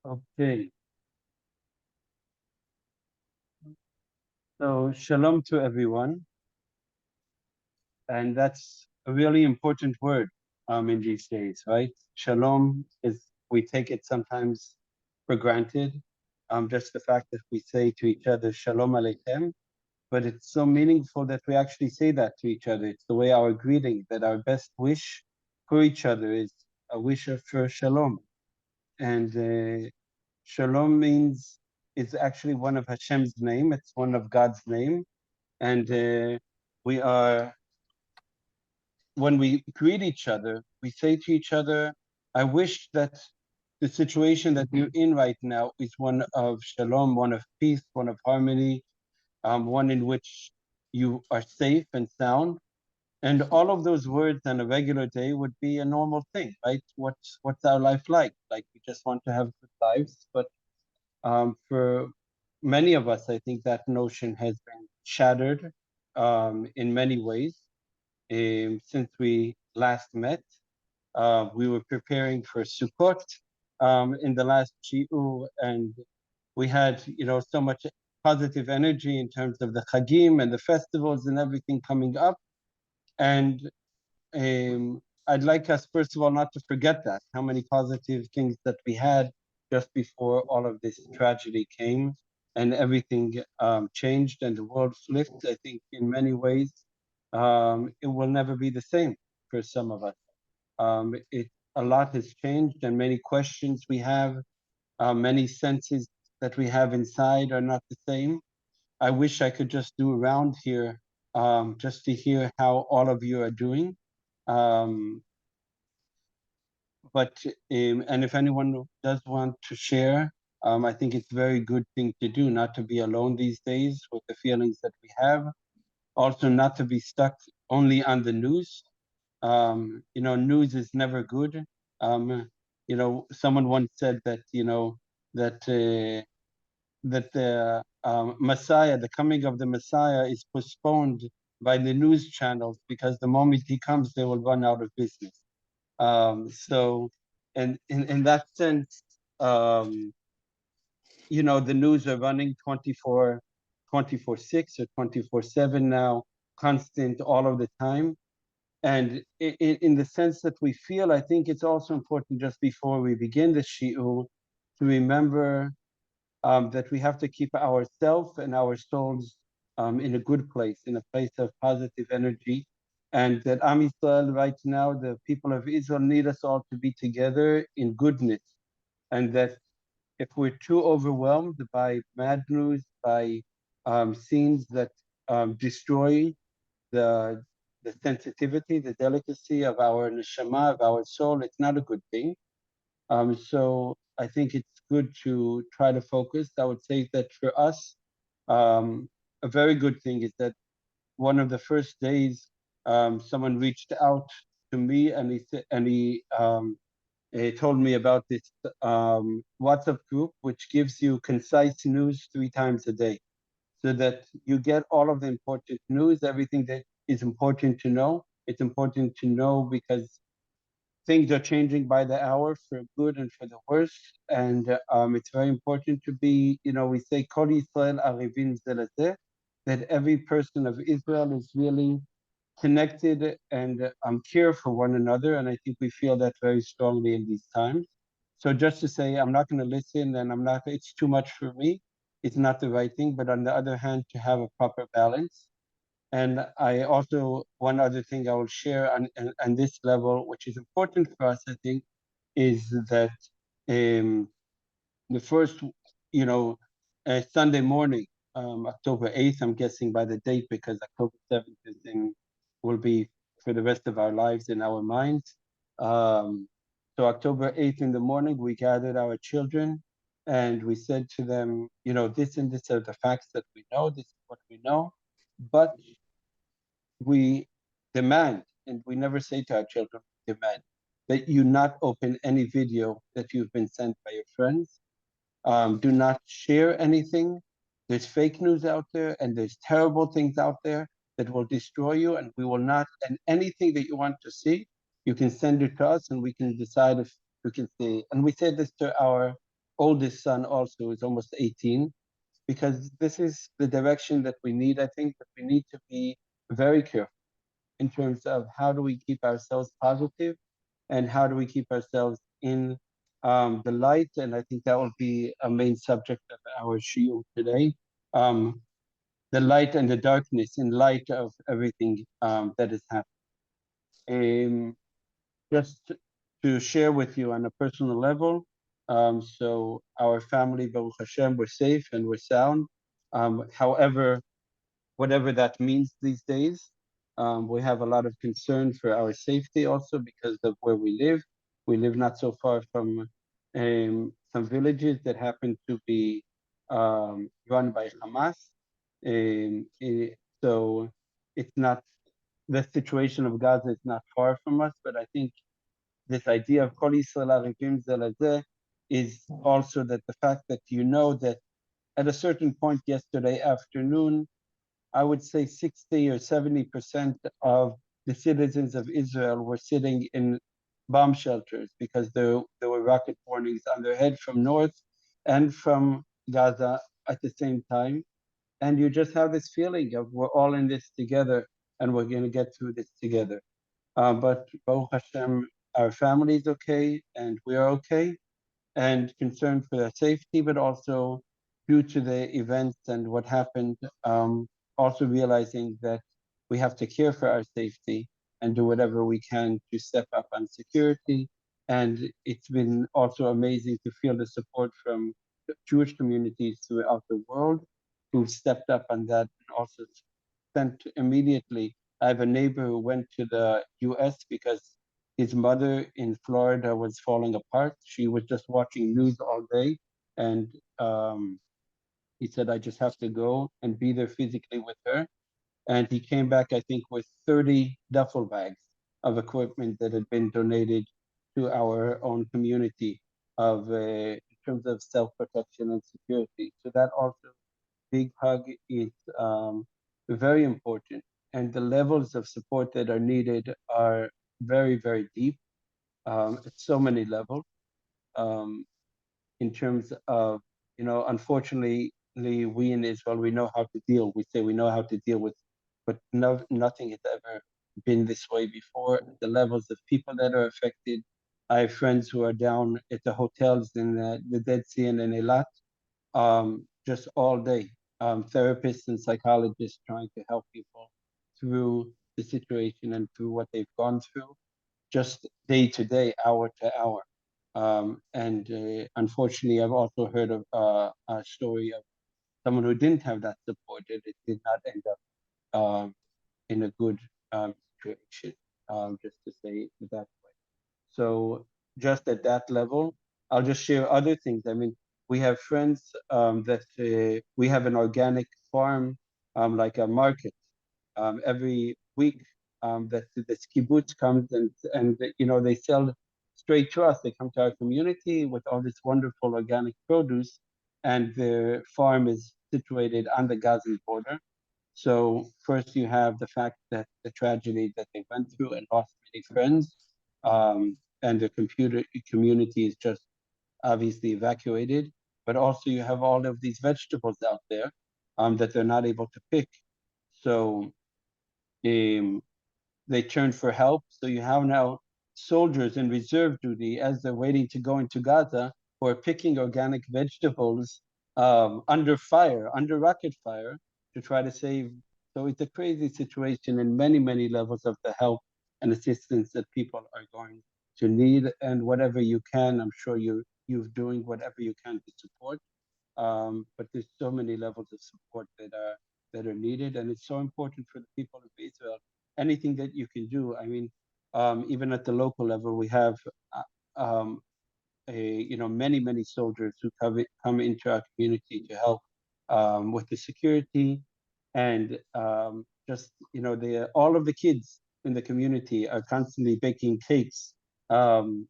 Okay, so shalom to everyone, and that's a really important word in these days, right? Shalom is, we take it sometimes for granted, just the fact that we say to each other shalom aleichem, but it's so meaningful that we actually say that to each other. It's the way our greeting, that our best wish for each other is a wish for shalom. And shalom means, it's actually one of Hashem's name, it's one of God's name. And we are, when we greet each other, we say to each other, I wish that the situation that you're in right now is one of shalom, one of peace, one of harmony, one in which you are safe and sound. And all of those words on a regular day would be a normal thing, right? What's our life like? Like, we just want to have good lives. But for many of us, I think that notion has been shattered in many ways. Since we last met, we were preparing for Sukkot in the last Shiur, and we had, so much positive energy in terms of the Chagim and the festivals and everything coming up. And I'd like us, first of all, not to forget that, how many positive things that we had just before all of this tragedy came and everything changed and the world flipped. I think in many ways, it will never be the same for some of us. A lot has changed, and many questions we have, many senses that we have inside are not the same. I wish I could just do around here just to hear how all of you are doing. Um, but and if anyone does want to share, I think it's a very good thing to do, not to be alone these days with the feelings that we have. Also, not to be stuck only on the news. News is never good. Someone once said that, that the Messiah, the coming of the Messiah, is postponed by the news channels because the moment he comes, they will run out of business. So, and in that sense, the news are running 24/6 or 24/7 now, constant all of the time. And in the sense that we feel, I think it's also important, just before we begin the shiur, to remember that we have to keep ourselves and our souls in a good place, in a place of positive energy, and that Am Yisrael right now, the people of Israel, need us all to be together in goodness, and that if we're too overwhelmed by bad news, by scenes that destroy the sensitivity, the delicacy of our neshama, of our soul, it's not a good thing. So I think it's good to try to focus. I would say that for us, a very good thing is that one of the first days, someone reached out to me, and he told me about this WhatsApp group, which gives you concise news 3 times a day, so that you get all of the important news, everything that is important to know. It's important to know because things are changing by the hour, for good and for the worse. And it's very important to be, we say, Kol Yisrael Arivim Zeh Lezeh, that every person of Israel is really connected and care for one another. And I think we feel that very strongly in these times. So just to say, I'm not going to listen, and it's too much for me. It's not the right thing. But on the other hand, to have a proper balance. And I also, one other thing I will share on this level, which is important for us, I think, is that the first, Sunday morning, October 8th, I'm guessing by the date, because October 7th will be for the rest of our lives in our minds. So October 8th in the morning, we gathered our children and we said to them, this and this are the facts that we know, this is what we know, but we demand, and we never say to our children, demand, that you not open any video that you've been sent by your friends. Do not share anything. There's fake news out there, and there's terrible things out there that will destroy you, and we will not, and anything that you want to see, you can send it to us, and we can decide if we can see. And we say this to our oldest son also is almost 18, because this is the direction that we need. I think that we need to be very careful in terms of how do we keep ourselves positive and how do we keep ourselves in the light. And I think that will be a main subject of our shiur today. Um, the light and the darkness in light of everything that is happening. Just to share with you on a personal level, so our family, Baruch Hashem, we're safe and we're sound. However, whatever that means these days, we have a lot of concern for our safety also because of where we live. We live not so far from some villages that happen to be run by Hamas. So it's not, the situation of Gaza is not far from us, but I think this idea of Kol Yisrael Arivim Ze Lezeh is also that the fact that you know that at a certain point yesterday afternoon, I would say 60 or 70% of the citizens of Israel were sitting in bomb shelters because there were rocket warnings on their head from north and from Gaza at the same time. And you just have this feeling of we're all in this together and we're going to get through this together. But Baruch Hashem, our family is okay and we are okay, and concerned for their safety, but also due to the events and what happened, also realizing that we have to care for our safety and do whatever we can to step up on security. And it's been also amazing to feel the support from Jewish communities throughout the world who've stepped up on that and also sent immediately. I have a neighbor who went to the US because his mother in Florida was falling apart. She was just watching news all day. And he said, I just have to go and be there physically with her. And he came back, I think, with 30 duffel bags of equipment that had been donated to our own community of in terms of self-protection and security. So that also big hug is very important. And the levels of support that are needed are very, very deep at so many levels. Um, in terms of, unfortunately, we in Israel, we know how to deal. We say we know how to deal with, but nothing has ever been this way before. The levels of people that are affected. I have friends who are down at the hotels in the Dead Sea and in Eilat, just all day. Therapists and psychologists trying to help people through the situation and through what they've gone through, just day to day, hour to hour. And unfortunately, I've also heard of a story of someone who didn't have that support, and it did not end up in a good situation, just to say it that way. So just at that level, I'll just share other things. I mean, we have friends that we have an organic farm, like a market, every week that this kibbutz comes and they sell straight to us. They come to our community with all this wonderful organic produce, and their farm is situated on the Gazan border. So first you have the fact that the tragedy that they went through and lost many friends, and the community is just obviously evacuated. But also you have all of these vegetables out there that they're not able to pick. So they turn for help. So you have now soldiers in reserve duty as they're waiting to go into Gaza who are picking organic vegetables under fire, under rocket fire, to try to save. So it's a crazy situation in many, many levels of the help and assistance that people are going to need. And whatever you can, I'm sure you're doing whatever you can to support. But there's so many levels of support that are needed, and it's so important for the people of Israel. Anything that you can do. I mean, even at the local level, we have many soldiers who come into our community to help with the security, and just all of the kids in the community are constantly baking cakes, and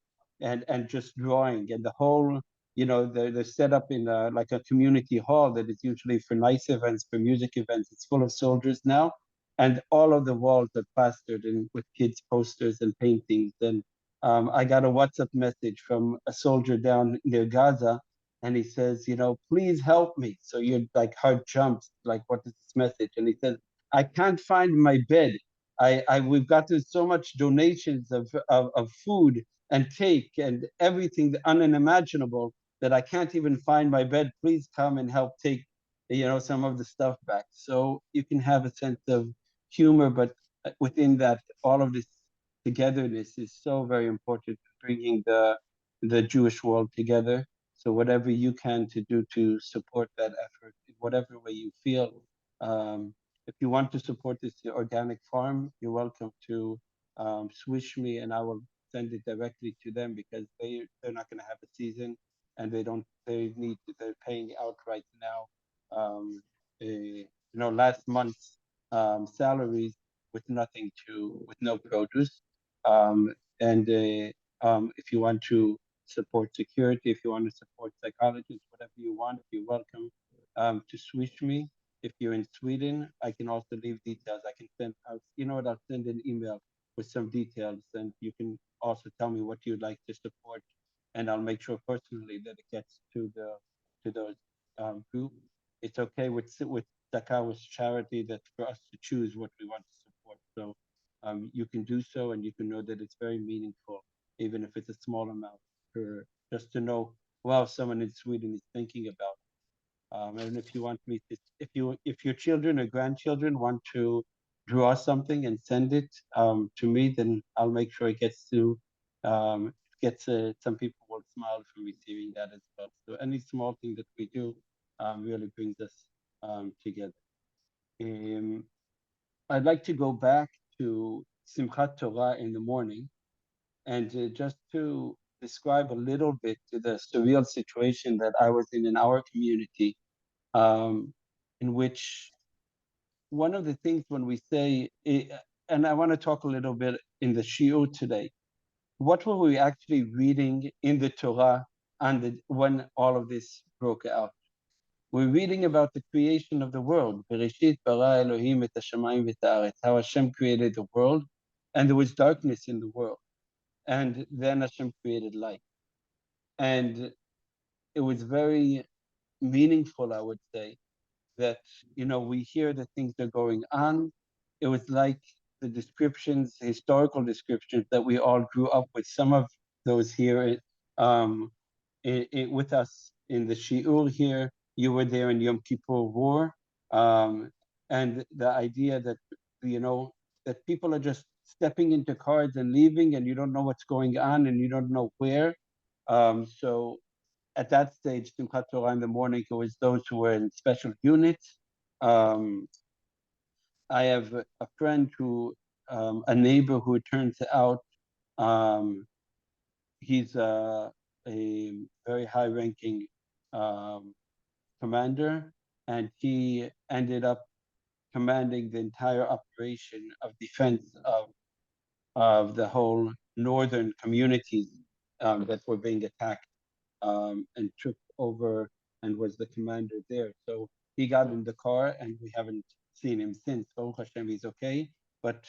just drawing, and the whole they're set up in like a community hall that is usually for nice events, for music events. It's full of soldiers now, and all of the walls are plastered in with kids' posters and paintings. And I got a WhatsApp message from a soldier down near Gaza and he says, please help me. So your like heart jumps, like, what is this message? And he says, I can't find my bed. We've gotten so much donations of food and cake and everything unimaginable that I can't even find my bed. Please come and help take, some of the stuff back. So you can have a sense of humor, but within that, all of this togetherness is so very important, bringing the Jewish world together. So whatever you can to do to support that effort, in whatever way you feel. If you want to support this organic farm, you're welcome to swish me, and I will send it directly to them, because they're not going to have a season, and they're paying out right now. Last month's salaries with no produce. Um, and if you want to support security, if you want to support psychologists, whatever you want, you're welcome to switch me. If you're in Sweden, I can also leave details. I can send out, I'll send an email with some details, and you can also tell me what you'd like to support, and I'll make sure personally that it gets to those group. It's okay with Dakawa's charity that for us to choose what we want to support. So you can do so, and you can know that it's very meaningful, even if it's a small amount, for just to know, wow, someone in Sweden is thinking about. And if you want me to, if your children or grandchildren want to draw something and send it to me, then I'll make sure it gets to some people will smile from receiving that as well. So any small thing that we do really brings us together. Um, I'd like to go back to Simchat Torah in the morning, and just to describe a little bit to the surreal situation that I was in our community, um, in which one of the things when we say, and I want to talk a little bit in the Shiur today, what were we actually reading in the Torah when all of this broke out? We're reading about the creation of the world. Bereshit bara Elohim et hashamayim v'et haaretz, how Hashem created the world, and there was darkness in the world. And then Hashem created light. And it was very meaningful, I would say, that we hear that things are going on. It was like the descriptions, historical descriptions that we all grew up with. Some of those here um, with us in the Shiur here. You were there in Yom Kippur War, and the idea that that people are just stepping into cars and leaving, and you don't know what's going on, and you don't know where. So at that stage, Simchat Torah in the morning, it was those who were in special units. Um, I have a friend a neighbor who it turns out, um, he's a very high-ranking um, commander, and he ended up commanding the entire operation of defense of the whole northern communities that were being attacked, and took over and was the commander there. So he got in the car, and we haven't seen him since. Baruch Hashem, he's okay. But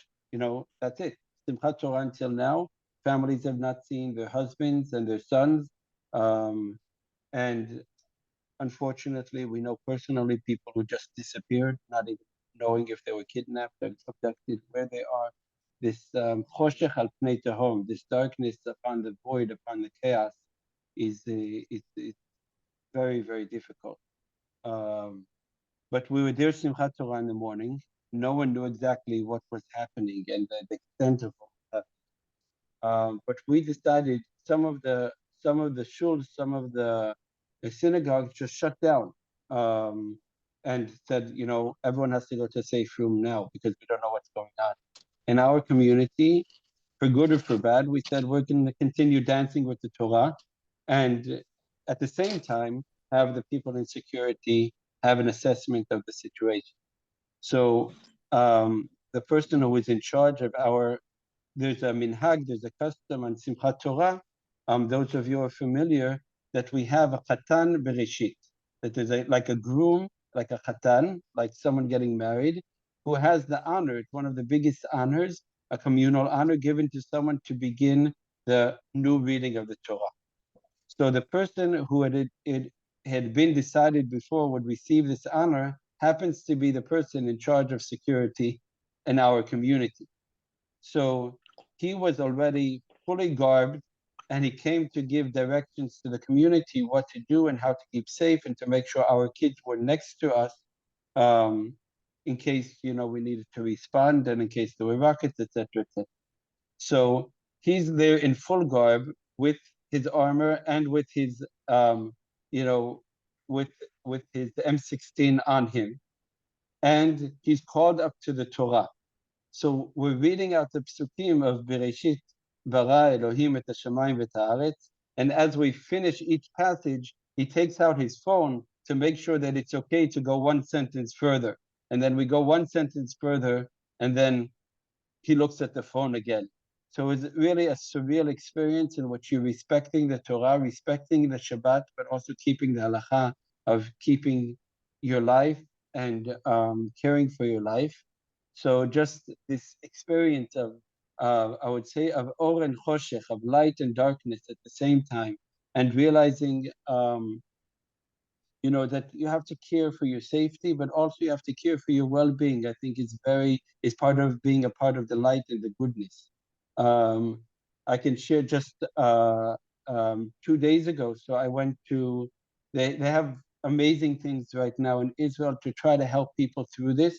that's it. Simchat Torah until now, families have not seen their husbands and their sons, and unfortunately, we know personally people who just disappeared, not even knowing if they were kidnapped or abducted, where they are. This choshech al pnei tehom, this darkness upon the void, upon the chaos, is very, very difficult. But we were there Simchat Torah in the morning. No one knew exactly what was happening and the extent of what was happening. But we decided some of the shuls, some of the synagogues just shut down, and said, everyone has to go to a safe room now because we don't know what's going on. In our community, for good or for bad, we said we're going to continue dancing with the Torah, and at the same time have the people in security have an assessment of the situation. So the person who is in charge of there's a minhag, there's a custom on Simchat Torah. Those of you who are familiar, that we have a chatan bereshit, that there's like a groom, like a chatan, like someone getting married, who has the honor, it's one of the biggest honors, a communal honor given to someone to begin the new reading of the Torah. So the person who had had been decided before would receive this honor happens to be the person in charge of security in our community. So he was already fully garbed, and he came to give directions to the community what to do and how to keep safe and to make sure our kids were next to us, um, in case we needed to respond and in case there were rockets, etc., etc. So he's there in full garb with his armor and with his you know with his M16 on him, and he's called up to the Torah. So we're reading out the psukim of Bereshit, bara Elohim et hashamayim v'et haaretz, and as we finish each passage, he takes out his phone to make sure that it's okay to go one sentence further. And then we go one sentence further, and then he looks at the phone again. So it's really a surreal experience in which you're respecting the Torah, respecting the Shabbat, but also keeping the halacha of keeping your life and caring for your life. So just this experience of, I would say, of or and choshech, of light and darkness at the same time, and realizing that you have to care for your safety, but also you have to care for your well-being. I think is part of being a part of the light and the goodness. Um, I can share just 2 days ago. So I went to, they have amazing things right now in Israel to try to help people through this.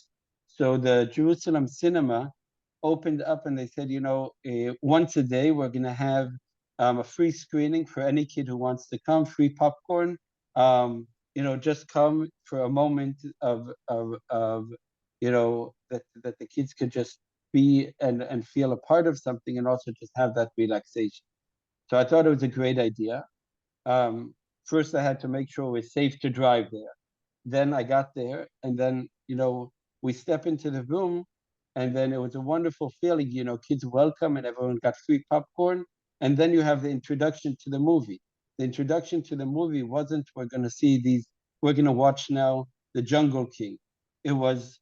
So the Jerusalem Cinema opened up and they said, once a day we're going to have a free screening for any kid who wants to come, free popcorn. Just come for a moment that the kids could just be and feel a part of something and also just have that relaxation. So I thought it was a great idea. First, I had to make sure it was safe to drive there. Then I got there, and then we step into the room, and then it was a wonderful feeling. Kids welcome, and everyone got free popcorn. And then you have the introduction to the movie. The introduction to the movie wasn't we're going to watch now The Jungle King. It was,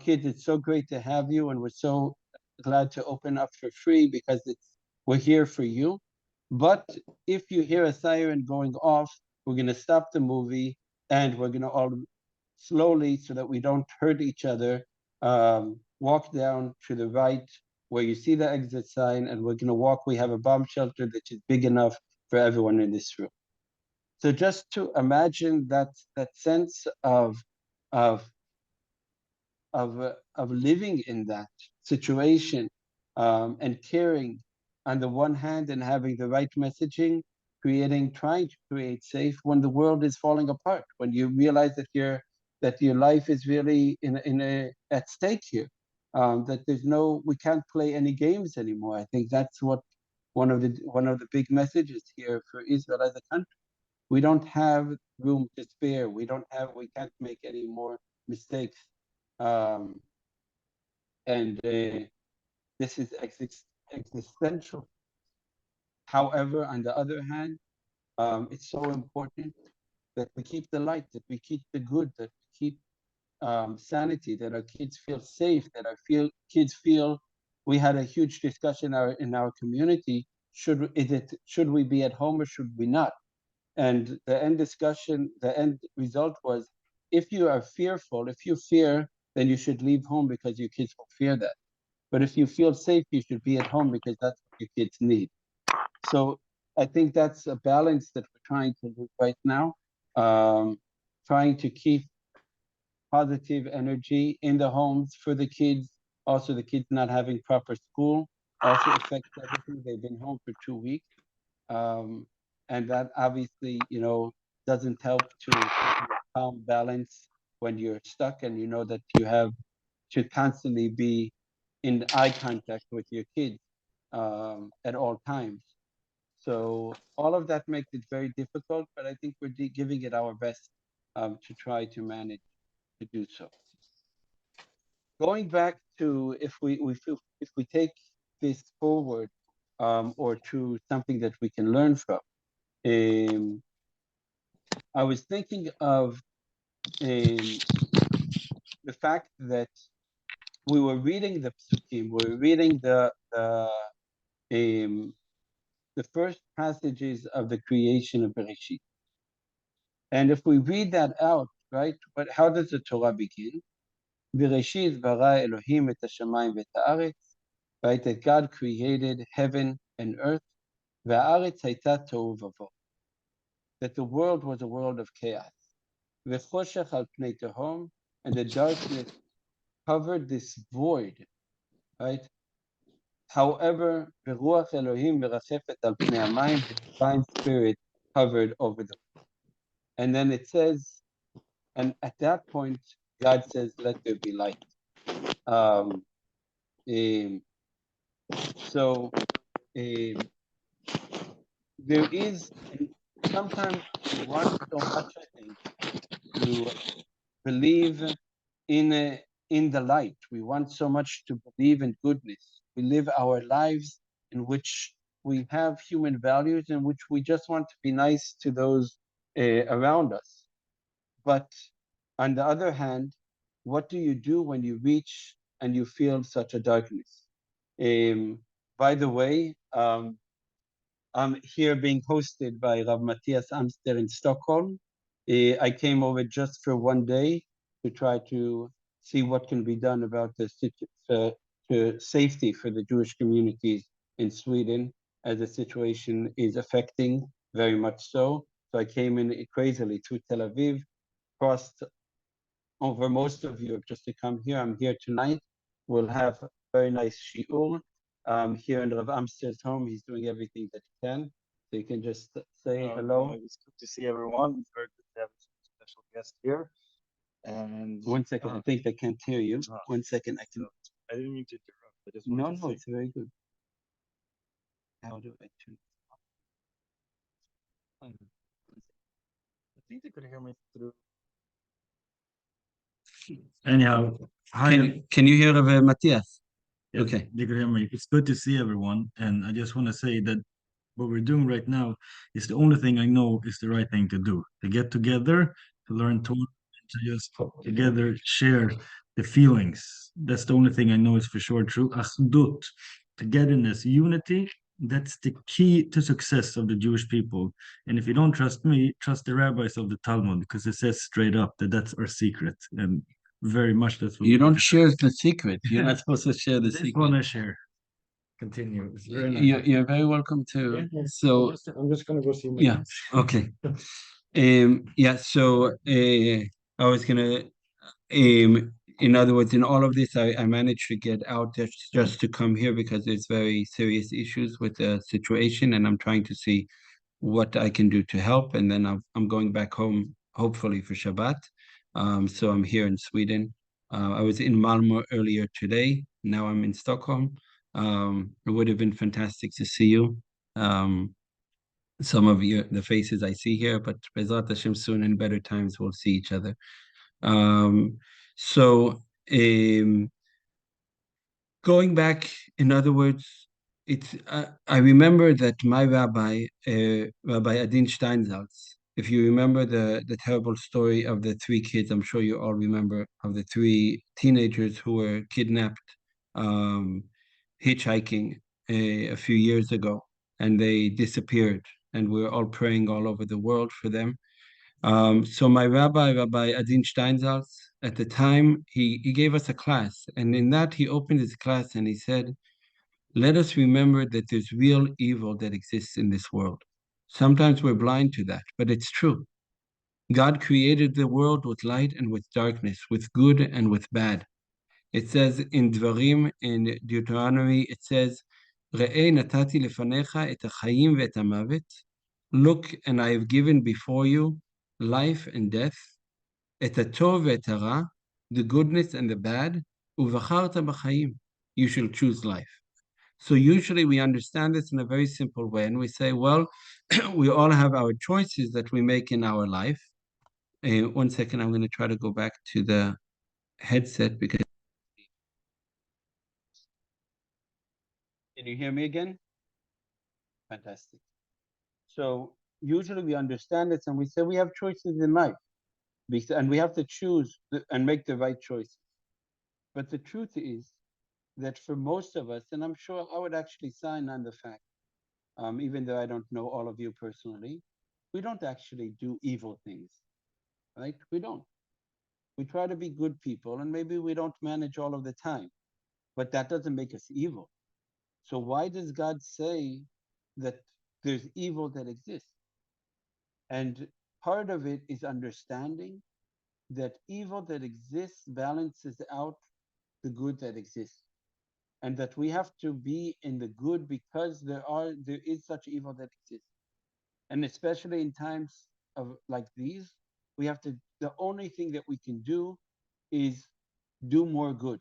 kids, it's so great to have you, and we're so glad to open up for free because we're here for you. But if you hear a siren going off, we're going to stop the movie and we're going to all slowly, so that we don't hurt each other, walk down to the right where you see the exit sign, and we're going to walk. We have a bomb shelter that is big enough for everyone in this room. So just to imagine that sense of living in that situation, and caring on the one hand and having the right messaging, trying to create safe when the world is falling apart, when you realize that your life is really at stake here, that we can't play any games anymore. I think that's what one of the big messages here for Israel as a country. We don't have room to spare. We can't make any more mistakes. Um, and this is existential. However, on the other hand, it's so important that we keep the light, that we keep the good, that we keep sanity, that our kids feel safe, that kids feel. We had a huge discussion in our community. Should we be at home or should we not? And the end result was, if you are fearful, if you fear, then you should leave home because your kids will fear that. But if you feel safe, you should be at home because that's what your kids need. So I think that's a balance that we're trying to do right now, trying to keep positive energy in the homes for the kids. Also, the kids not having proper school also affects everything. They've been home for 2 weeks. And that obviously, doesn't help to keep a calm balance when you're stuck and you know that you have to constantly be in eye contact with your kids at all times. So all of that makes it very difficult, but I think we're giving it our best to try to manage to do so. Going back to if we take this forward, or to something that we can learn from. I was thinking of the fact that we were reading the psukim, we were reading the first passages of the creation of Bereshit. And if we read that out, right, but how does the Torah begin? Bereshit bara Elohim et hashamayim v'et haaretz, right, that God created heaven and earth, v'haaretz hayta tohu vavo, that the world was a world of chaos. V'choshech al pnei tehom, and the darkness covered this void, right? However, v'ruach Elohim merachefet al pnei hamayim, the divine spirit hovered over the world. And then it says, and at that point, God says, let there be light. Um, so there is, and sometimes we want so much, I think, to believe in the light. We want so much to believe in goodness. We live our lives in which we have human values, in which we just want to be nice to those around us. But on the other hand, what do you do when you reach and you feel such a darkness? By the way, I'm here being hosted by Rav Matthias Amster in Stockholm. I came over just for one day to try to see what can be done about the safety for the Jewish communities in Sweden, as the situation is affecting very much so. So I came in crazily to Tel Aviv, crossed over most of Europe just to come here. I'm here tonight. We'll have a very nice shiur here in Rav Amster's home. He's doing everything that he can. So you can just say hello. It's good to see everyone. It's very good to have a special guest here. And 1 second, I think they can't hear you. 1 second, I can. I didn't mean to interrupt. I just No, wanted to no, say, it's very good. How do I turn? I think they could hear me through. Anyhow, hi. Can you hear Matthias? Yeah, Okay. you can hear me. It's good to see everyone. And I just want to say that what we're doing right now is the only thing I know is the right thing to do. To get together, to learn Torah, to just together share the feelings. That's the only thing I know is for sure true. Achdut, togetherness, unity. That's the key to success of the Jewish people. And if you don't trust me, trust the rabbis of the Talmud, because it says straight up that that's our secret. And very much that's what You don't share the secret. You're not supposed to share the I just secret. want to share. Continue. It's very nice. You're very welcome to. So I'm just gonna go see my yeah, okay. Yeah, so I was gonna, in other words, in all of this, I managed to get out just to come here because there's very serious issues with the situation, and I'm trying to see what I can do to help. And then I'm going back home, hopefully for Shabbat. So I'm here in Sweden. I was in Malmö earlier today. Now I'm in Stockholm. It would have been fantastic to see you. Some of you, the faces I see here, but Bezrat Hashem, soon in better times we'll see each other. So going back, in other words, it's I remember that my rabbi, Rabbi Adin Steinsaltz, if you remember the terrible story of the three kids, I'm sure you all remember, of the three teenagers who were kidnapped hitchhiking a few years ago, and they disappeared, and we're all praying all over the world for them. So my rabbi, Rabbi Adin Steinsaltz, at the time, he gave us a class, and in that he opened his class and he said, let us remember that there's real evil that exists in this world. Sometimes we're blind to that, but it's true. God created the world with light and with darkness, with good and with bad. It says in Dvarim, in Deuteronomy, it says, Re'eh natati lefanecha et hachayim ve'et hamavet. Look, and I have given before you life and death, et hatov ve'et hara, the goodness and the bad, uvacharta b'chayim. You shall choose life. So usually we understand this in a very simple way, and we say, well, we all have our choices that we make in our life. 1 second, I'm going to try to go back to the headset because. Can you hear me again? Fantastic. So usually we understand this and we say we have choices in life, and we have to choose and make the right choices. But the truth is that for most of us, and I'm sure I would actually sign on the fact, even though I don't know all of you personally, we don't actually do evil things, right? We don't. We try to be good people, and maybe we don't manage all of the time, but that doesn't make us evil. So why does God say that there's evil that exists? And part of it is understanding that evil that exists balances out the good that exists. And that we have to be in the good because there is such evil that exists. And especially in times of like these, we have to the only thing that we can do is do more good,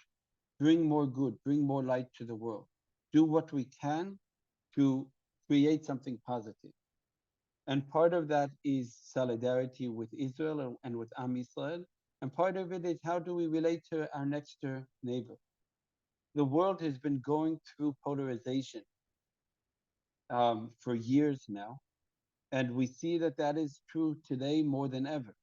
bring more light to the world. Do what we can to create something positive. And part of that is solidarity with Israel and with Am Yisrael. And part of it is how do we relate to our next door neighbor? The world has been going through polarization for years now. And we see that that is true today more than ever.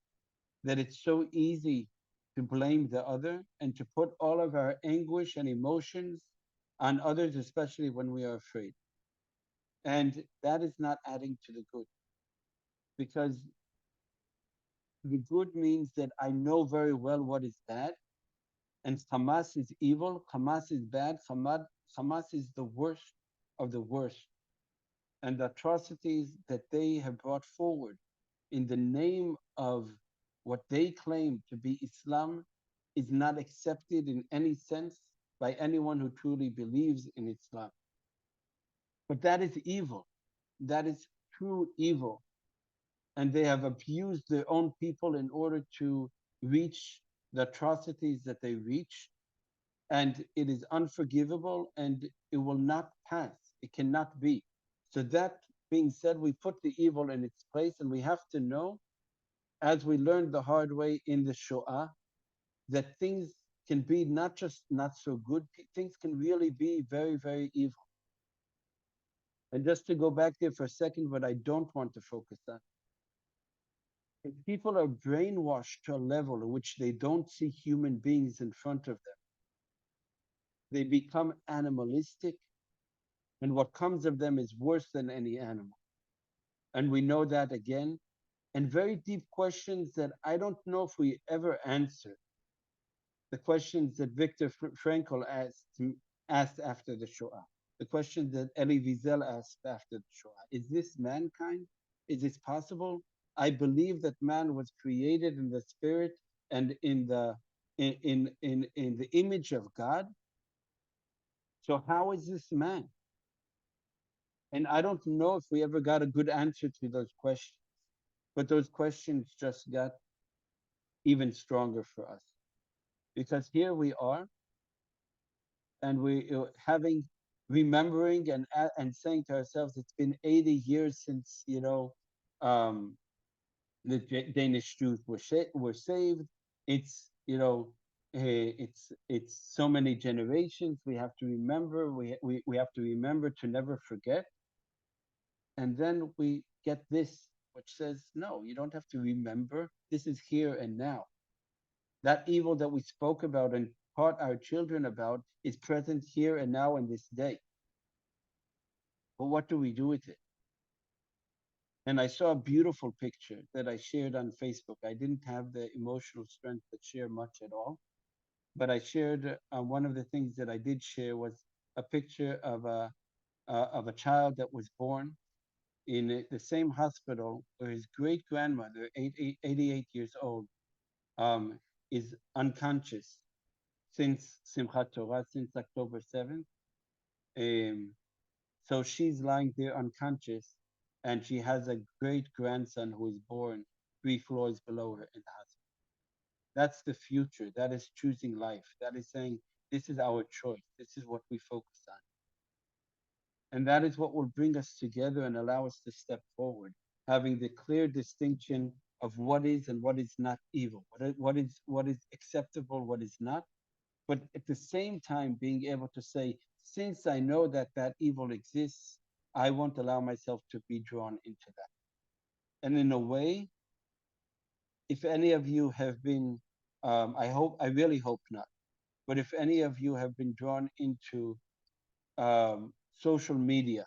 That it's so easy to blame the other and to put all of our anguish and emotions on others, especially when we are afraid. And that is not adding to the good because the good means that I know very well what is bad, and Hamas is evil, Hamas is bad, Hamas is the worst of the worst. And the atrocities that they have brought forward in the name of what they claim to be Islam is not accepted in any sense by anyone who truly believes in Islam. But that is evil. That is true evil. And they have abused their own people in order to reach the atrocities that they reach. And it is unforgivable and it will not pass. It cannot be. So, that being said, we put the evil in its place, and we have to know, as we learned the hard way in the Shoah, that things can be not just not so good, things can really be very, very evil. And just to go back there for a second, what I don't want to focus on, if people are brainwashed to a level in which they don't see human beings in front of them, they become animalistic, and what comes of them is worse than any animal. And we know that again. And very deep questions that I don't know if we ever answer. The questions that Viktor Frankl asked after the Shoah. The question that Elie Wiesel asked after the Shoah. Is this mankind? Is this possible? I believe that man was created in the spirit and in the image of God. So how is this man? And I don't know if we ever got a good answer to those questions. But those questions just got even stronger for us because here we are, and we having remembering and saying to ourselves, it's been 80 years since um, the Danish Jews were saved. It's it's so many generations. We have to remember. We have to remember to never forget. And then we get this, which says, no, you don't have to remember. This is here and now. That evil that we spoke about and taught our children about is present here and now in this day. But what do we do with it? And I saw a beautiful picture that I shared on Facebook. I didn't have the emotional strength to share much at all, but I shared one of the things that I did share was a picture of a child that was born in the same hospital where his great grandmother, 88 years old, um, is unconscious since Simchat Torah, since October 7th. Um, so she's lying there unconscious, and she has a great grandson who is born 3 floors below her in the hospital. That's the future. That is choosing life. That is saying, this is our choice. This is what we focus on. And that is what will bring us together and allow us to step forward, having the clear distinction of what is and what is not evil, what is acceptable, what is not, but at the same time being able to say, since I know that that evil exists, I won't allow myself to be drawn into that. And in a way, if any of you have been, I really hope not, but if any of you have been drawn into social media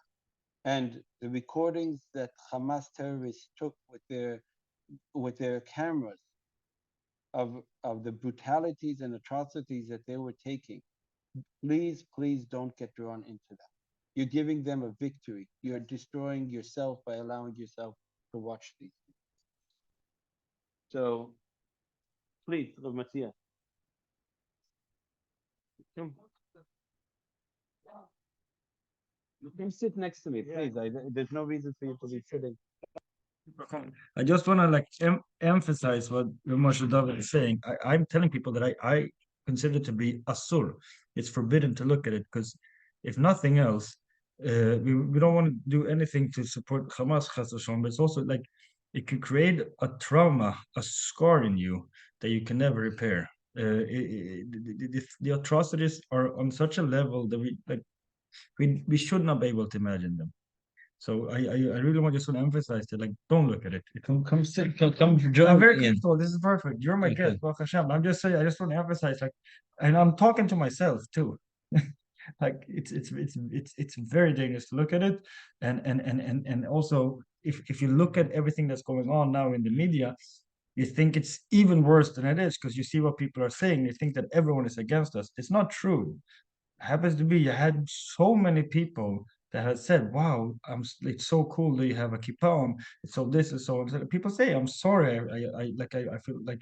And the recordings that Hamas terrorists took with their cameras of the brutalities and atrocities that they were taking, please don't get drawn into that. You're giving them a victory. You're destroying yourself by allowing yourself to watch these things. So please, Rav Matthias, come. You can sit next to me, please. There's no reason for you to be sitting. I just want to like emphasize what Rav Moshe David is saying. I'm telling people that I consider it to be asur. It's forbidden to look at it because if nothing else, we don't want to do anything to support Hamas, chas v'shalom, but it's also like it could create a trauma, a scar in you that you can never repair. The atrocities are on such a level that we should not be able to imagine them. So I really want just to emphasize that, like, don't look at it. Come sit, come join. I'm very Ian. comfortable. This is perfect. You're my guest, Baruch Hashem. I'm just saying. I just want to emphasize, like, and I'm talking to myself too. Like, it's very dangerous to look at it, and also if you look at everything that's going on now in the media, you think it's even worse than it is because you see what people are saying. You think that everyone is against us. It's not true. Happens to be you had so many people that had said, "Wow, it's so cool that you have a kippah on. It's so this and so on." People say, "I'm sorry. I feel like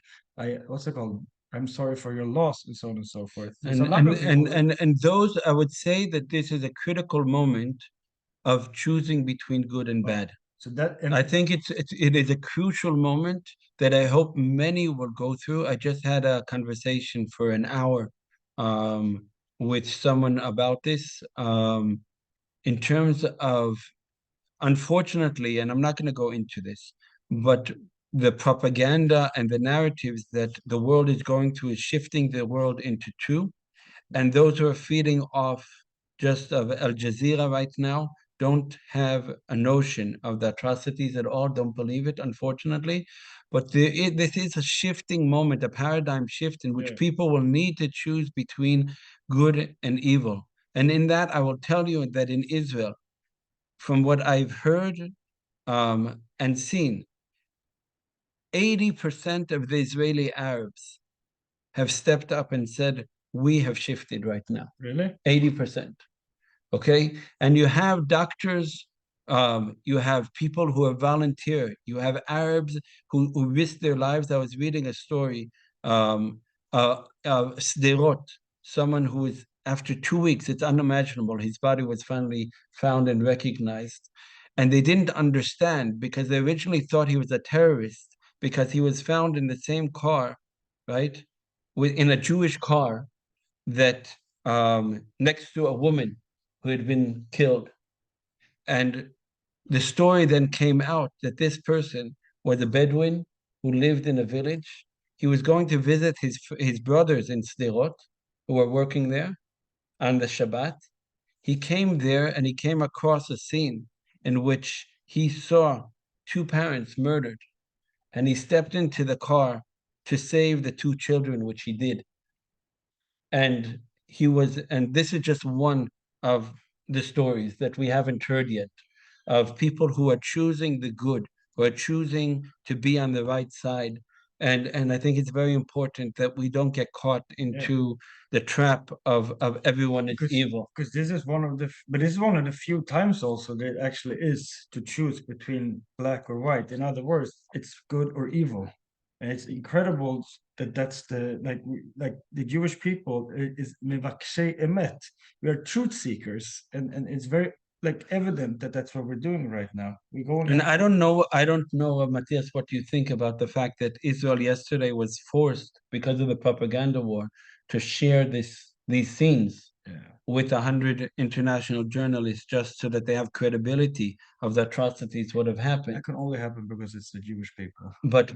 what's it called? I'm sorry for your loss," and so on and so forth. There's a lot of people And those, I would say that this is a critical moment of choosing between good and bad. so that and I think it is a crucial moment that I hope many will go through. I just had a conversation for an hour with someone about this in terms of, unfortunately, and I'm not going to go into this, but the propaganda and the narratives that the world is going through is shifting the world into two. And those who are feeding off just of Al Jazeera right now don't have a notion of the atrocities at all, don't believe it, unfortunately. But this is a shifting moment, a paradigm shift in which people will need to choose between good and evil. And in that, I will tell you that in Israel, from what I've heard and seen, 80% of the Israeli Arabs have stepped up and said, we have shifted right now. really 80%. Okay. And you have doctors, you have people who are volunteer, you have Arabs who risked their lives. I was reading a story Sderot, someone who is, after 2 weeks, it's unimaginable. His body was finally found and recognized. And they didn't understand because they originally thought he was a terrorist because he was found in the same car, right? In a Jewish car that next to a woman who had been killed. And the story then came out that this person was a Bedouin who lived in a village. He was going to visit his brothers in Sderot who were working there on the Shabbat. He came there and he came across a scene in which he saw two parents murdered. And he stepped into the car to save the two children, which he did. And this is just one of the stories that we haven't heard yet of people who are choosing the good, who are choosing to be on the right side. And I think it's very important that we don't get caught into the trap of everyone is evil. because this is but this is one of the few times also that it actually is to choose between black or white. In other words, it's good or evil. And it's incredible that that's the like the Jewish people is mevakshei emet. We are truth seekers, and it's very like evident that that's what we're doing right now. We go And I don't know, Matthias, what you think about the fact that Israel yesterday was forced, because of the propaganda war, to share these scenes with 100 international journalists just so that they have credibility of the atrocities would have happened. That can only happen because it's the Jewish people. But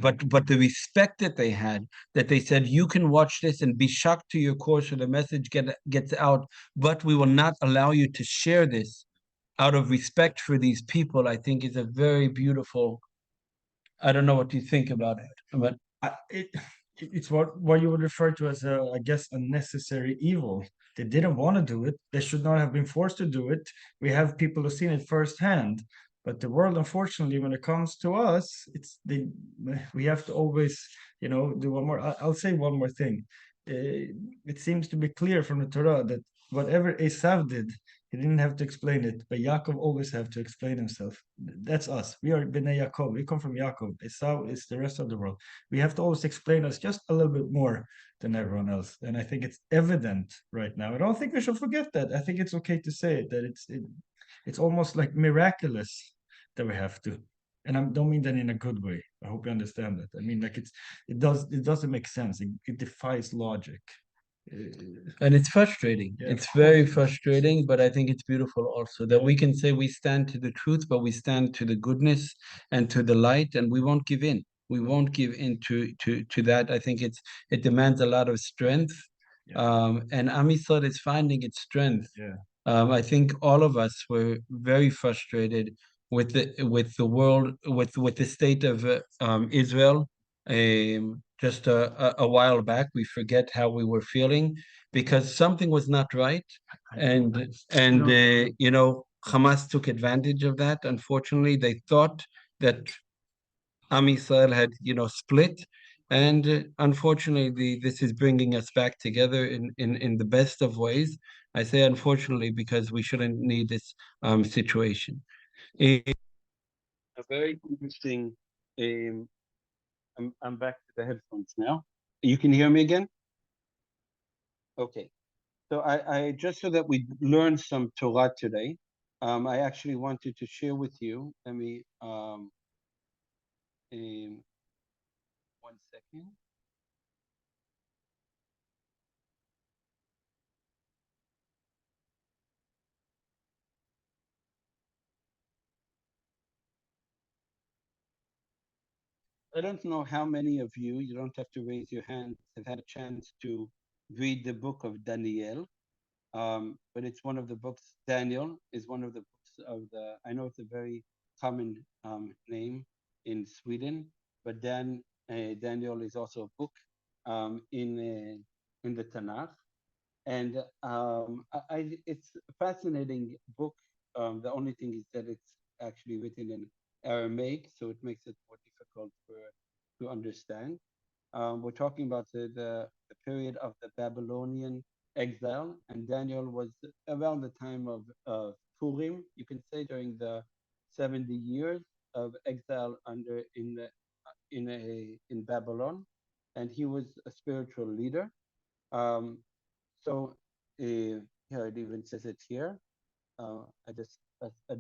the respect that they had, that they said, you can watch this and be shocked to your core so the message gets out, but we will not allow you to share this out of respect for these people, I think is a very beautiful. I don't know what you think about it, but It's what you would refer to as I guess, a necessary evil. They didn't want to do it. They should not have been forced to do it. We have people who've seen it firsthand. But the world, unfortunately, when it comes to us, we have to always, do one more. I'll say one more thing. It seems to be clear from the Torah that whatever Esav did, he didn't have to explain it, but Yaakov always have to explain himself. That's us. We are Bnei Yaakov. We come from Yaakov. Esav is the rest of the world. We have to always explain us just a little bit more than everyone else, and I think it's evident right now. I don't think we should forget that. I think it's okay to say it, that it's almost like miraculous that we have to. And I don't mean that in a good way. I hope you understand that. I mean, like it doesn't make sense. It defies logic. And it's frustrating. Yeah, It's of very course. frustrating, but I think it's beautiful also that Yeah. we can say we stand to the truth, but we stand to the goodness and to the light, and we won't give in. We won't give in to that. I think it demands a lot of strength. Yeah. And Am Yisrael is finding its strength. Yeah. I think all of us were very frustrated with the world, with the state of Israel. Just a while back, we forget how we were feeling because something was not right, and Hamas took advantage of that. Unfortunately, they thought that Am Yisrael had split, and unfortunately, this is bringing us back together in the best of ways. I say unfortunately because we shouldn't need this situation. A very interesting. I'm back to the headphones now. You can hear me again? Okay. So I just so that we learn some Torah today, I actually wanted to share with you. Let me 1 second. I don't know how many of you don't have to raise your hand, have had a chance to read the book of Daniel. But it's one of the books. Daniel is one of the books of the. I know it's a very common name in Sweden, but Daniel is also a book in the Tanakh, and it's a fascinating book. The only thing is that it's actually written in Aramaic, so it makes it more difficult to understand. We're talking about the period of the Babylonian exile, and Daniel was around the time of Purim, you can say, during the 70 years of exile in Babylon, and he was a spiritual leader. So here it even says it here. A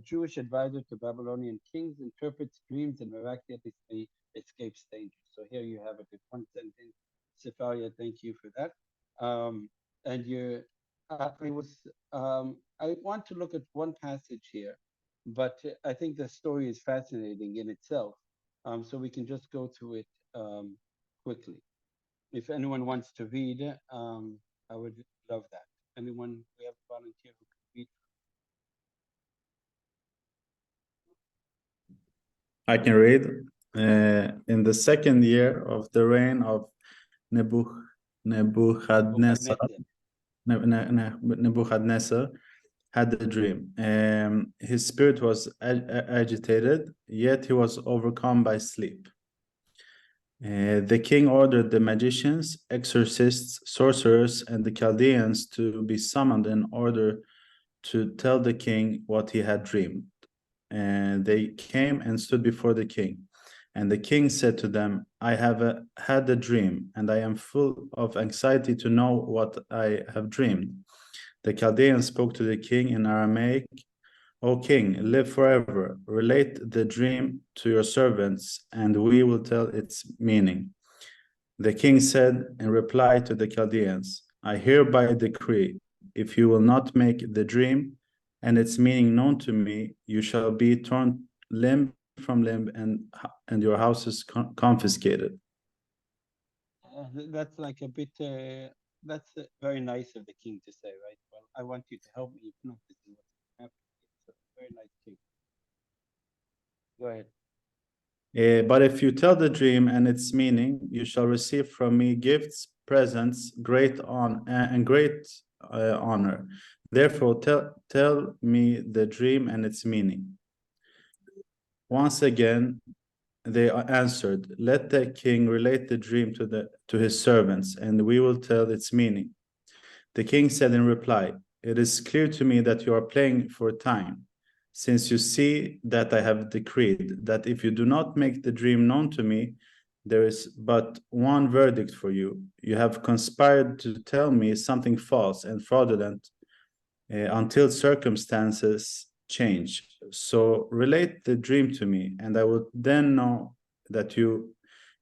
Jewish advisor to Babylonian kings interprets dreams and miraculously escapes danger. So here you have it in one sentence. Sefaria, thank you for that. And I want to look at one passage here, but I think the story is fascinating in itself. So we can just go through it quickly. If anyone wants to read, I would love that. Anyone? We have a volunteer who can read. I can read. In the second year of the reign of Nebuchadnezzar, Nebuchadnezzar had a dream. His spirit was agitated, yet he was overcome by sleep. The king ordered the magicians, exorcists, sorcerers, and the Chaldeans to be summoned in order to tell the king what he had dreamed. And they came and stood before the king. And the king said to them, I have had a dream, and I am full of anxiety to know what I have dreamed. The Chaldeans spoke to the king in Aramaic, O king, live forever. Relate the dream to your servants, and we will tell its meaning. The king said in reply to the Chaldeans, I hereby decree, if you will not make the dream and its meaning known to me, you shall be torn limb from limb and your houses confiscated. That's like a bit. That's very nice of the king to say, right? Well, I want you to help me. If not, this is what's happening. It's a very nice king. Go ahead. But if you tell the dream and its meaning, you shall receive from me gifts, presents, great honor. Therefore, tell me the dream and its meaning. Once again, they answered, let the king relate the dream to his servants, and we will tell its meaning. The king said in reply, it is clear to me that you are playing for time, since you see that I have decreed that if you do not make the dream known to me, there is but one verdict for you. You have conspired to tell me something false and fraudulent until circumstances change. So relate the dream to me, and I will then know that you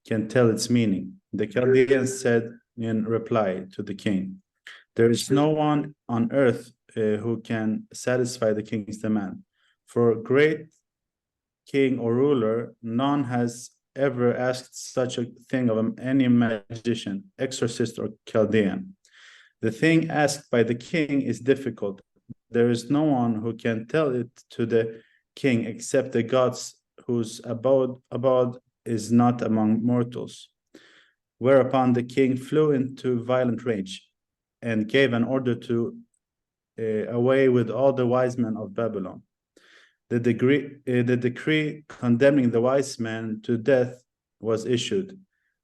can tell its meaning. The Chaldeans said in reply to the king, there is no one on earth who can satisfy the king's demand. For a great king or ruler, none has ever asked such a thing of any magician, exorcist, or Chaldean. The thing asked by the king is difficult. There is no one who can tell it to the king except the gods whose abode is not among mortals. Whereupon the king flew into violent rage and gave an order to away with all the wise men of Babylon. The decree condemning the wise men to death was issued.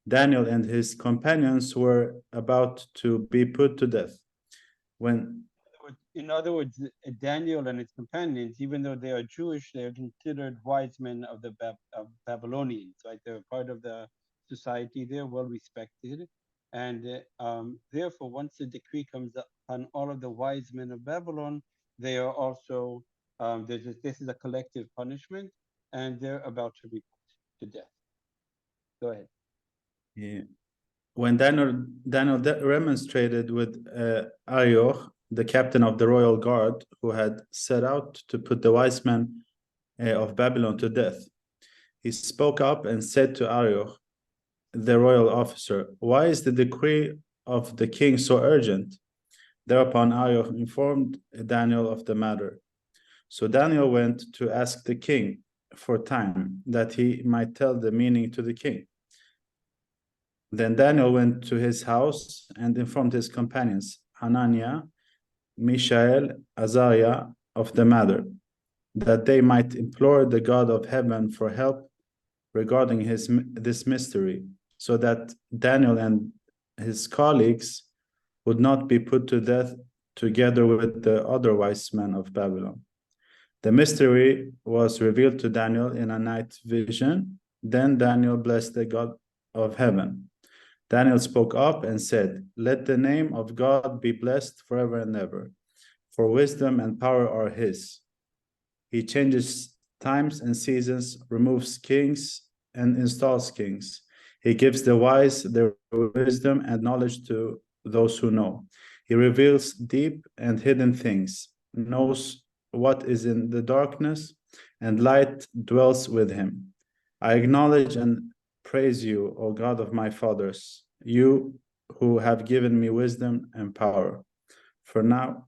Daniel and his companions were about to be put to death. In other words, Daniel and his companions, even though they are Jewish, they are considered wise men of the Babylonians, right? They're part of the society. They're well respected. And therefore, once the decree comes on all of the wise men of Babylon, they are also, this is a collective punishment, and they're about to be put to death. Go ahead. Yeah. When Daniel remonstrated with Arioch, the captain of the royal guard, who had set out to put the wise men of Babylon to death, he spoke up and said to Arioch, the royal officer, why is the decree of the king so urgent? Thereupon Arioch informed Daniel of the matter. So Daniel went to ask the king for time, that he might tell the meaning to the king. Then Daniel went to his house and informed his companions, Hananiah, Mishael, Azariah, of the matter, that they might implore the God of heaven for help regarding this mystery, so that Daniel and his colleagues would not be put to death together with the other wise men of Babylon. The mystery was revealed to Daniel in a night vision. Then Daniel blessed the God of heaven. Daniel spoke up and said, let the name of God be blessed forever and ever, for wisdom and power are his. He changes times and seasons, removes kings and installs kings. He gives the wise their wisdom and knowledge to those who know. He reveals deep and hidden things, knows what is in the darkness, and light dwells with him. I acknowledge and praise you, O God of my fathers, you who have given me wisdom and power. For now,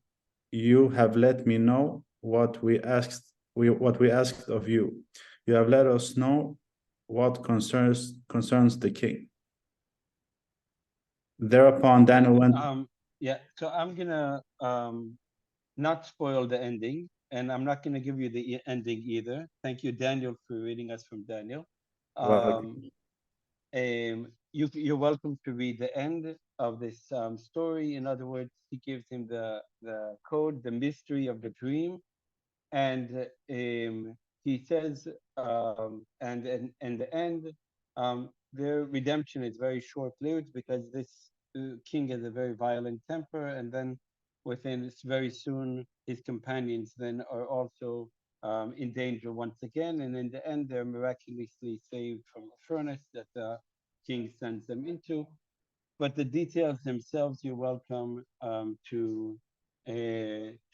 you have let me know what we asked of you. You have let us know what concerns the king. Thereupon Daniel went. Yeah, so I'm gonna not spoil the ending, and I'm not gonna give you the ending either. Thank you, Daniel, for reading us from Daniel. You're welcome to read the end of this story. In other words, he gives him the code, the mystery of the dream, and he says, and in the end, their redemption is very short-lived because this king has a very violent temper, and then within very soon, his companions then are also in danger once again, and in the end, they're miraculously saved from the furnace that the king sends them into. But the details themselves, you're welcome to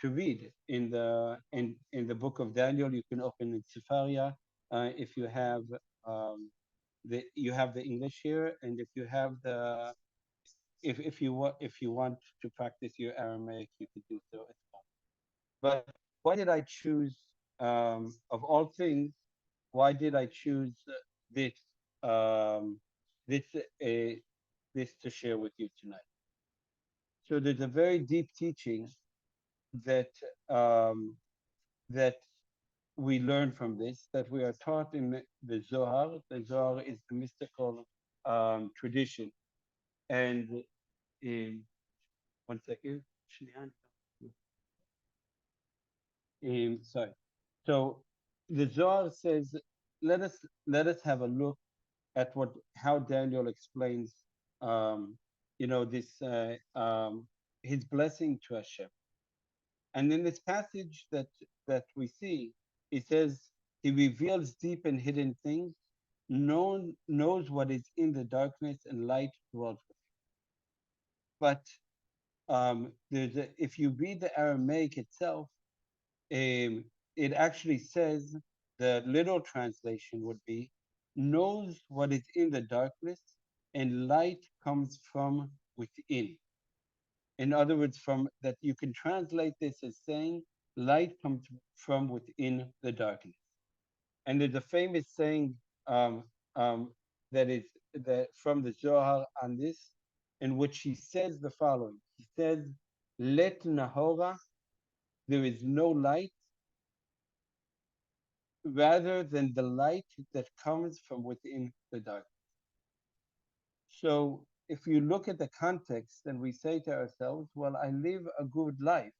read in the book of Daniel. You can open in Sefaria if you have the English here, and if you have the if you want to practice your Aramaic, you could do so as well. But why did I choose of all things? Why did I choose this this this to share with you tonight? So there's a very deep teaching that that we learn from this, that we are taught in the Zohar. The Zohar is the mystical tradition. And in 1 second, sorry. So the Zohar says, let us have a look at how Daniel explains, this his blessing to Hashem. And in this passage that we see, it says he reveals deep and hidden things, knows what is in the darkness, and light dwells with him. But if you read the Aramaic itself, it actually says, the literal translation would be, knows what is in the darkness, and light comes from within. In other words, from that, you can translate this as saying light comes from within the darkness. And there's a famous saying that is that from the Zohar on this, in which he says the following. He says, "Let nahora," there is no light, rather than the light that comes from within the darkness. So if you look at the context and we say to ourselves, well, I live a good life.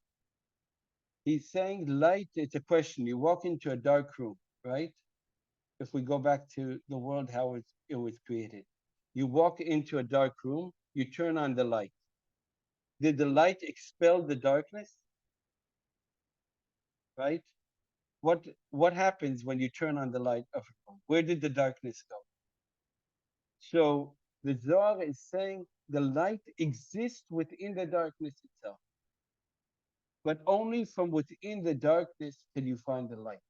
He's saying light, it's a question. You walk into a dark room, right? If we go back to the world, how it was created. You walk into a dark room, you turn on the light. Did the light expel the darkness? Right? What happens when you turn on the light of a room? Where did the darkness go? So the Zohar is saying the light exists within the darkness itself. But only from within the darkness can you find the light.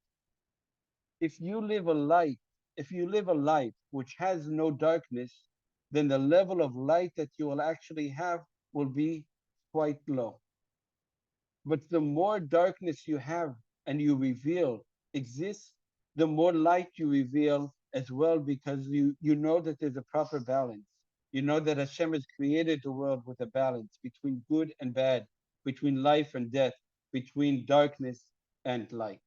If you live a life which has no darkness, then the level of light that you will actually have will be quite low. But the more darkness you have and you reveal exists, the more light you reveal as well, because you know that there's a proper balance. You know that Hashem has created the world with a balance between good and bad, between life and death, between darkness and light.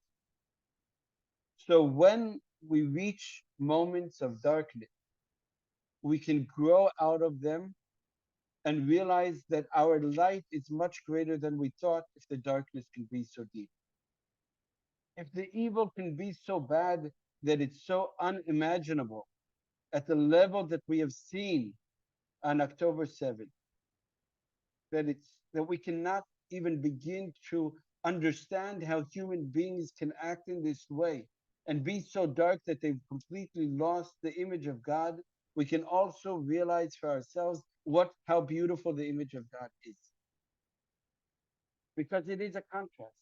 So when we reach moments of darkness, we can grow out of them and realize that our light is much greater than we thought if the darkness can be so deep. If the evil can be so bad that it's so unimaginable at the level that we have seen on October 7th, that we cannot even begin to understand how human beings can act in this way and be so dark that they've completely lost the image of God, we can also realize for ourselves how beautiful the image of God is. Because it is a contrast.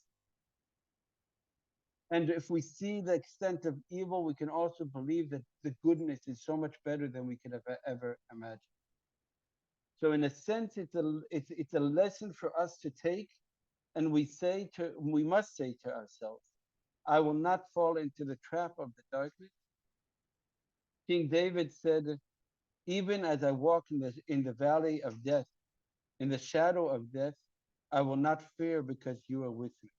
And if we see the extent of evil, we can also believe that the goodness is so much better than we could have ever imagined. So in a sense, it's a lesson for us to take, and we must say to ourselves, I will not fall into the trap of the darkness. King David said, even as I walk in the valley of death, in the shadow of death, I will not fear, because you are with me.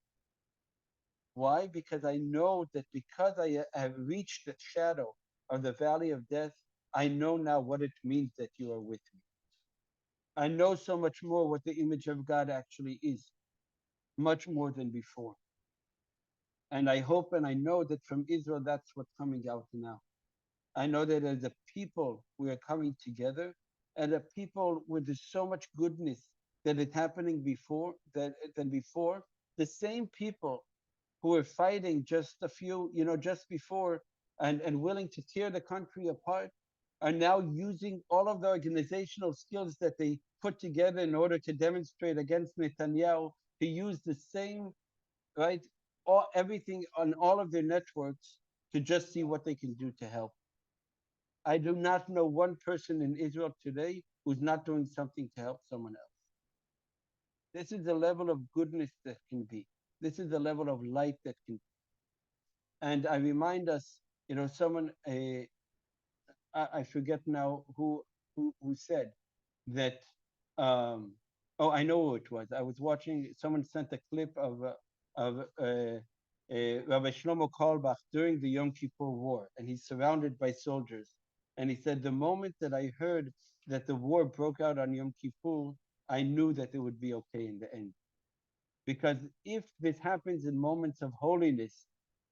Why? Because I know that because I have reached the shadow of the valley of death, I know now what it means that you are with me. I know so much more what the image of God actually is, much more than before. And I hope and I know that from Israel, that's what's coming out now. I know that as a people, we are coming together, and a people where there's so much goodness that is happening than before. The same people who were fighting just before and willing to tear the country apart are now using all of the organizational skills that they put together in order to demonstrate against Netanyahu, to use the same, right, everything on all of their networks to just see what they can do to help. I do not know one person in Israel today who's not doing something to help someone else. This is the level of goodness that can be. This is the level of light that can be. And I remind us, someone, I forget now who said that Oh, I know who it was. I was watching. Someone sent a clip of Rabbi Shlomo Carlebach during the Yom Kippur War, and he's surrounded by soldiers. And he said, the moment that I heard that the war broke out on Yom Kippur, I knew that it would be okay in the end. Because if this happens in moments of holiness,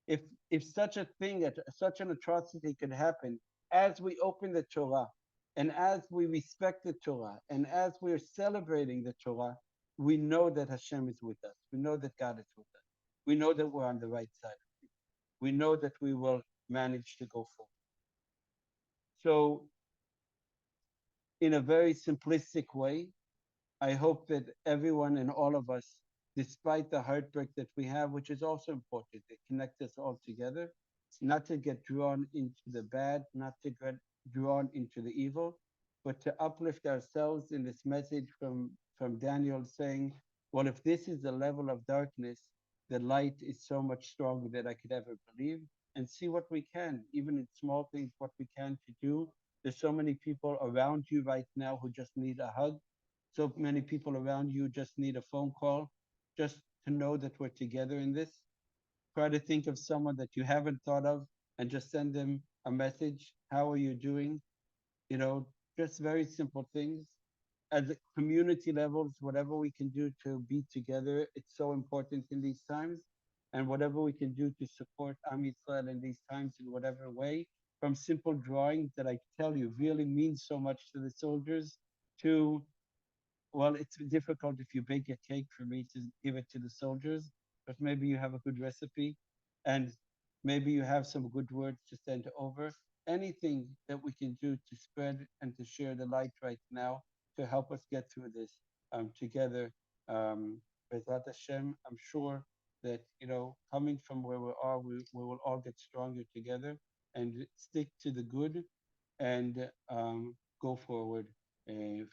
if such a thing, such an atrocity could happen as we open the Torah, and as we respect the Torah, and as we're celebrating the Torah, we know that Hashem is with us. We know that God is with us. We know that we're on the right side of it. We know that we will manage to go forward. So, in a very simplistic way, I hope that everyone and all of us, despite the heartbreak that we have, which is also important, it connects us all together, not to get drawn into the bad, not to get drawn into the evil, but to uplift ourselves in this message from Daniel saying, well, if this is the level of darkness, the light is so much stronger than I could ever believe, and see what we can, even in small things, what we can to do. There's so many people around you right now who just need a hug. So many people around you just need a phone call, just to know that we're together in this. Try to think of someone that you haven't thought of and just send them a message. How are you doing? You know, just very simple things. At the community levels, whatever we can do to be together, it's so important in these times. And whatever we can do to support Am Yisrael in these times in whatever way, from simple drawings that I tell you really means so much to the soldiers, to, well, it's difficult if you bake a cake for me to give it to the soldiers, but maybe you have a good recipe, and maybe you have some good words to send over. Anything that we can do to spread and to share the light right now to help us get through this together. Bezrat Hashem, I'm sure that, you know, coming from where we are, we will all get stronger together and stick to the good and go forward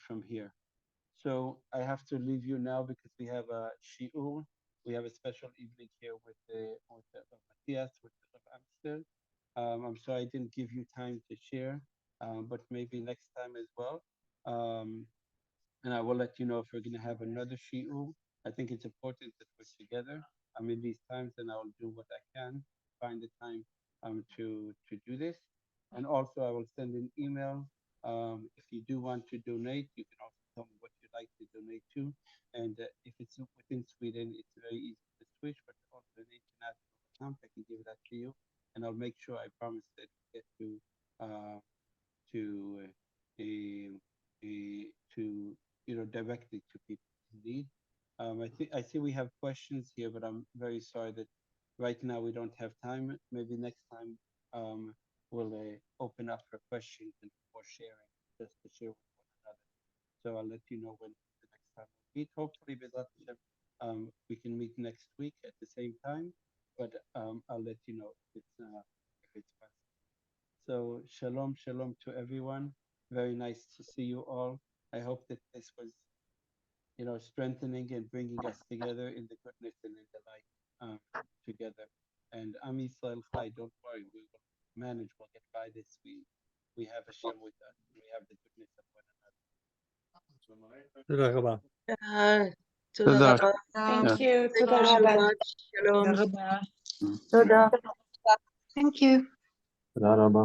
from here. So I have to leave you now because we have a shiur. We have a special evening here with Matthias, with Amstel. I'm sorry I didn't give you time to share, but maybe next time as well. And I will let you know if we're going to have another shiur. I think it's important that we're together. I'm in these times, and I'll do what I can, find the time to do this. And also, I will send an email. If you do want to donate, you can also tell me what you'd like to donate to. And if it's within Sweden, it's very easy to switch, but also an international account, I can give that to you. And I'll make sure, I promise, that you get to you know, directly to people in need. I see we have questions here, but I'm very sorry that right now we don't have time. Maybe next time we'll open up for questions and for sharing, just to share with one another. So I'll let you know when the next time we meet. Hopefully, we can meet next week at the same time, but I'll let you know if it's possible. So shalom, shalom to everyone. Very nice to see you all. I hope that this was, you know, strengthening and bringing us together in the goodness and in the light together. And Am Yisrael Chai, don't worry, we will manage. We'll get by this. We have Hashem with us. We have the goodness of one another. תודה רבה. תודה רבה. Thank you. תודה רבה. שלום. תודה רבה. תודה. Thank you. תודה רבה.